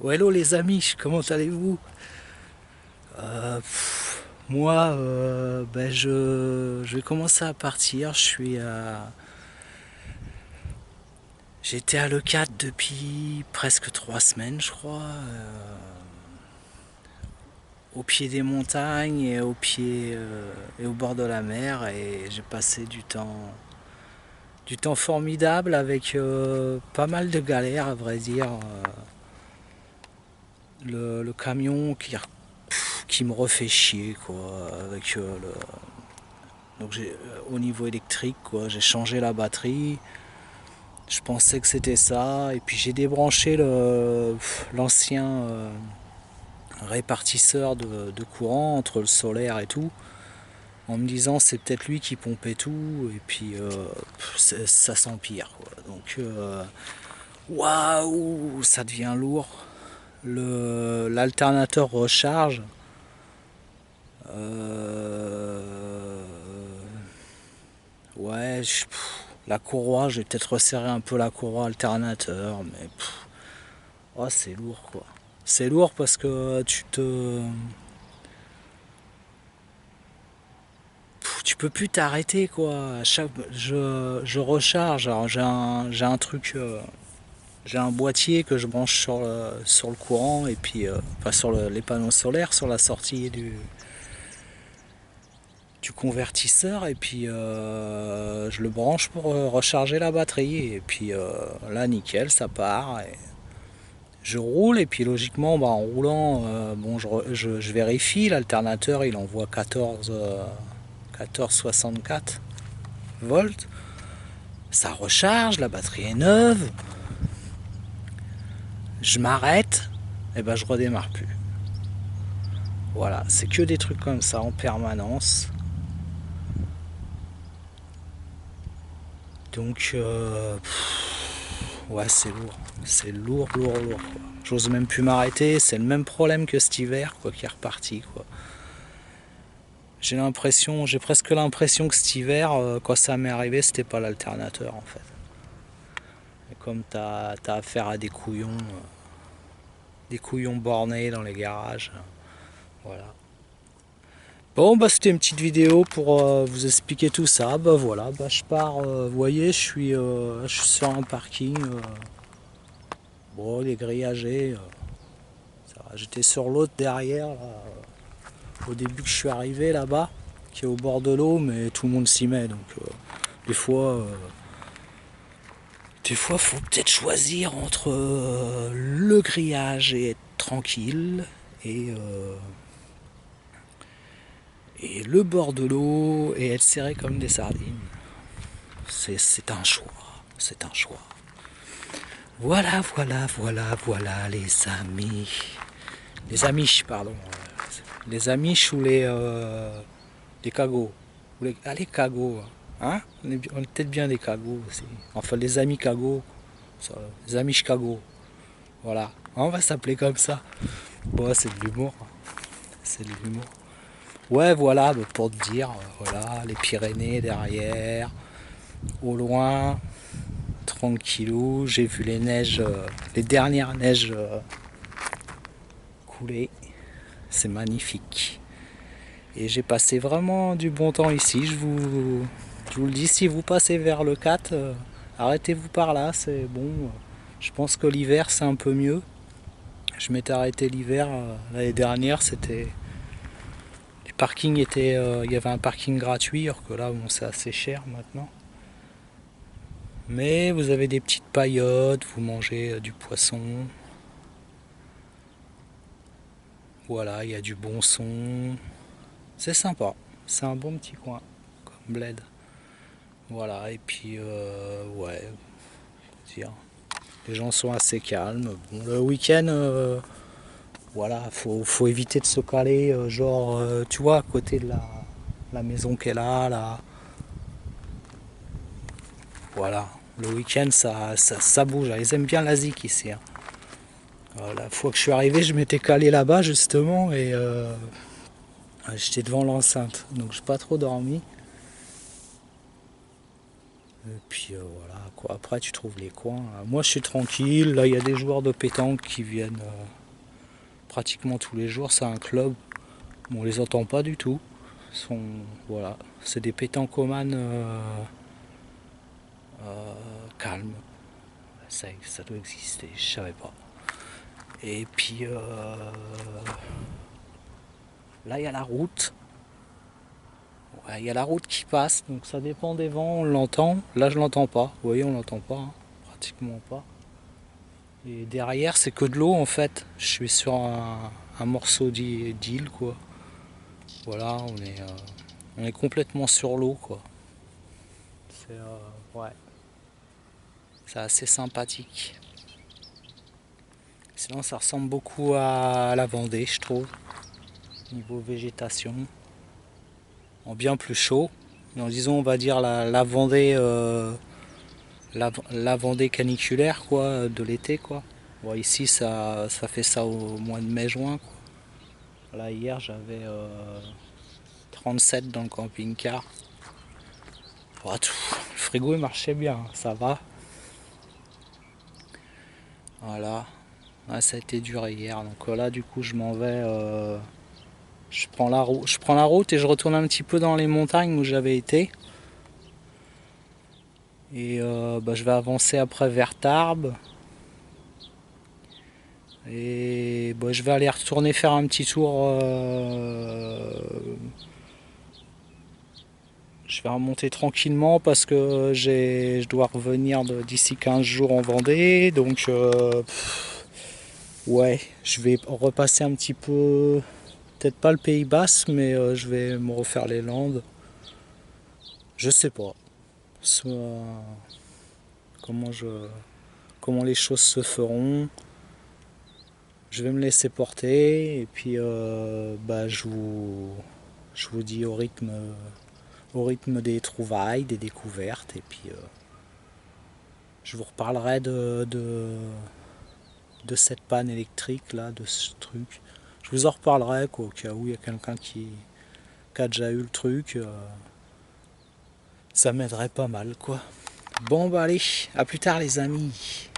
Oh, hello les amis, comment allez-vous? Moi, je vais commencer à partir. J'étais à Leucate depuis presque 3 semaines, je crois, au pied des montagnes et et au bord de la mer, et j'ai passé du temps formidable avec pas mal de galères, à vrai dire. Le camion qui me refait chier, quoi, avec au niveau électrique, quoi, j'ai changé la batterie. Je pensais que c'était ça, et puis j'ai débranché l'ancien répartisseur de courant entre le solaire et tout, en me disant c'est peut-être lui qui pompait tout, et puis ça s'empire, quoi. Donc waouh, ça devient lourd. L'alternateur recharge. Euh, ouais, la courroie, je vais peut-être resserrer un peu la courroie alternateur, mais oh, c'est lourd, quoi. C'est lourd parce que tu peux plus t'arrêter, quoi. Je recharge. Alors j'ai un truc, j'ai un boîtier que je branche sur le courant, et puis enfin sur les panneaux solaires, sur la sortie du convertisseur, et puis je le branche pour recharger la batterie, et puis là nickel, ça part, et je roule, et puis logiquement, bah, en roulant, bon, je vérifie, l'alternateur il envoie 14,64 volts, ça recharge, la batterie est neuve, je m'arrête, et ben je redémarre plus. Voilà, c'est que des trucs comme ça en permanence. Donc ouais, c'est lourd. C'est lourd, lourd, lourd, quoi. J'ose même plus m'arrêter. C'est le même problème que cet hiver, quoi, qui est reparti, quoi. J'ai presque l'impression que cet hiver, quand ça m'est arrivé, c'était pas l'alternateur, en fait. Et comme t'as affaire à des couillons bornés dans les garages, voilà. Bon, bah c'était une petite vidéo pour vous expliquer tout ça. Bah voilà, bah je pars. Vous voyez, je suis sur un parking. Bon, les grillagés. J'étais sur l'autre derrière, là, au début que je suis arrivé là-bas, qui est au bord de l'eau, mais tout le monde s'y met. Donc des fois, euh, des fois, faut peut-être choisir entre le grillage et être tranquille, et le bord de l'eau et être serré comme des sardines. C'est un choix. C'est un choix. Voilà, voilà, voilà, voilà, les amis. Les Amish, pardon. Les Amish ou les cagots. Les cagots. Hein, on est peut-être bien des cagots aussi. Enfin, les amis cagots. Les Amish cagots. Voilà. On va s'appeler comme ça. Bon, c'est de l'humour. C'est de l'humour. Ouais, voilà, bah, pour te dire, voilà, les Pyrénées derrière. Au loin, tranquillou. J'ai vu les neiges, les dernières neiges couler. C'est magnifique. Et j'ai passé vraiment du bon temps ici. Je vous le dis, si vous passez vers le 4, arrêtez-vous par là. C'est bon. Je pense que l'hiver, c'est un peu mieux. Je m'étais arrêté l'hiver l'année dernière. Il y avait un parking gratuit, alors que là, bon, c'est assez cher maintenant. Mais vous avez des petites paillotes, vous mangez du poisson. Voilà, il y a du bon son. C'est sympa. C'est un bon petit coin, comme bled. Voilà, et puis, ouais, dire, les gens sont assez calmes. Bon, le week-end, voilà, faut éviter de se caler, genre, tu vois, à côté de la maison qu'elle a, là. Voilà, le week-end, ça bouge. Ils aiment bien la zik ici, hein. La fois que je suis arrivé, je m'étais calé là-bas, justement, et j'étais devant l'enceinte. Donc, j'ai pas trop dormi. Et puis voilà quoi. Après tu trouves les coins. Moi je suis tranquille. Là il y a des joueurs de pétanque qui viennent pratiquement tous les jours. C'est un club. Bon, on les entend pas du tout. Sont, voilà, c'est des pétancomanes calmes. Ça doit exister, je savais pas. Et puis là il y a la route. Ouais, il y a la route qui passe, donc ça dépend des vents, on l'entend. Là je l'entends pas. Vous voyez, on l'entend pas, hein. Pratiquement pas. Et derrière c'est que de l'eau en fait. Je suis sur un morceau d'île quoi. Voilà, on est complètement sur l'eau quoi. C'est ouais, c'est assez sympathique. Sinon ça ressemble beaucoup à la Vendée je trouve. Niveau végétation. En bien plus chaud. Donc, disons on va dire la Vendée la Vendée caniculaire quoi, de l'été quoi. Bon, ici ça fait ça au mois de mai-juin. Là hier j'avais 37 dans le camping-car. Oh, le frigo il marchait bien, ça va. Voilà. Ouais, ça a été dur hier. Donc là du coup je m'en vais. Je prends la route et je retourne un petit peu dans les montagnes où j'avais été. Et je vais avancer après vers Tarbes. Et je vais aller retourner faire un petit tour. Je vais remonter tranquillement parce que je dois revenir d'ici 15 jours en Vendée. Donc ouais, je vais repasser un petit peu, peut-être pas le Pays Basque, mais je vais me refaire les Landes. Je sais pas comment comment les choses se feront. Je vais me laisser porter et puis je vous dis au rythme des trouvailles, des découvertes, et puis je vous reparlerai de cette panne électrique là, de ce truc. Je vous en reparlerai quoi, au cas où il y a quelqu'un qui a déjà eu le truc. Ça m'aiderait pas mal quoi. Bon bah allez, à plus tard les amis.